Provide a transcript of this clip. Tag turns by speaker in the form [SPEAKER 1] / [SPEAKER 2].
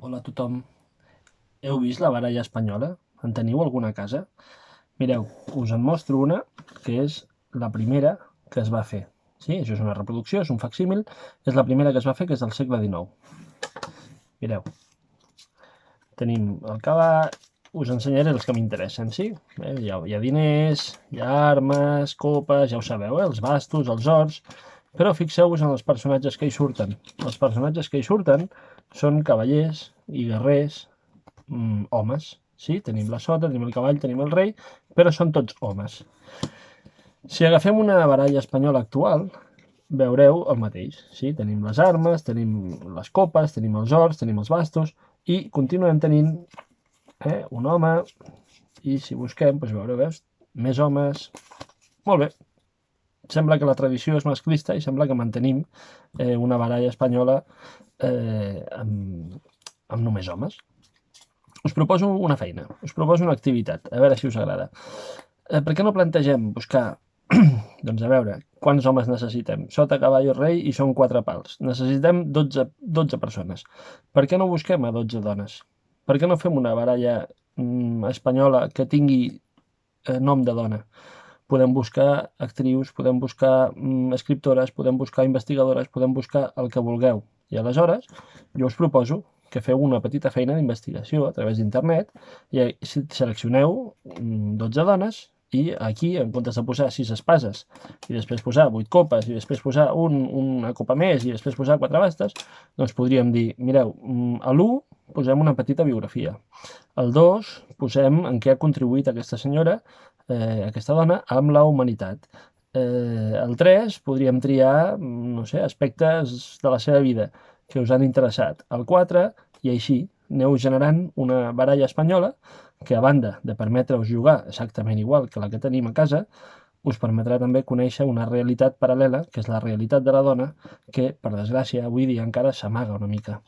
[SPEAKER 1] Hola a tothom. Heu vist la baralla espanyola? En teniu alguna a casa? Mireu, us en mostro una que és la primera que es va fer. Sí, això és una reproducció, és un facsímil, és la primera que es va fer, que és del segle XIX. Mireu, tenim el cavall, us ensenyaré els que m'interessen, sí? Hi ha diners, hi ha armes, copes, ja ho sabeu, els bastos, els horts, però fixeu-vos en els personatges que hi surten. Els personatges que hi surten són cavallers i guerrers, homes. Sí, tenim la sota, tenim el cavall, tenim el rei, però són tots homes. Si agafem una baralla espanyola actual, veureu el mateix. Sí? Tenim les armes, tenim les copes, tenim els horts, tenim els bastos, i continuem tenint un home, i si busquem, doncs veureu, veus, més homes. Molt bé. Sembla que la tradició és masclista i sembla que mantenim una baralla espanyola amb només homes. Us proposo una feina, us proposo una activitat, a veure si us agrada. Per què no plantegem buscar, doncs a veure, quants homes necessitem? Sota, cavall, rei i són 4 pals. Necessitem 12 persones. Per què no busquem a 12 dones? Per què no fem una baralla espanyola que tingui nom de dona? Podem buscar actrius, podem buscar escriptores, podem buscar investigadores, podem buscar el que vulgueu. I aleshores jo us proposo que feu una petita feina d'investigació a través d'internet i seleccioneu 12 dones i aquí, en comptes de posar 6 espases i després posar 8 copes i després posar una copa més i després posar 4 bastes, doncs podríem dir, mireu, a l'1 posem una petita biografia. Al 2 posem en què ha contribuït aquesta senyora, aquesta dona, amb la humanitat. Al 3 podríem triar, no sé, aspectes de la seva vida que us han interessat. Al 4, i així, aneu generant una baralla espanyola que, a banda de permetre-us jugar exactament igual que la que tenim a casa, us permetrà també conèixer una realitat paral·lela, que és la realitat de la dona, que, per desgràcia, avui dia encara s'amaga una mica.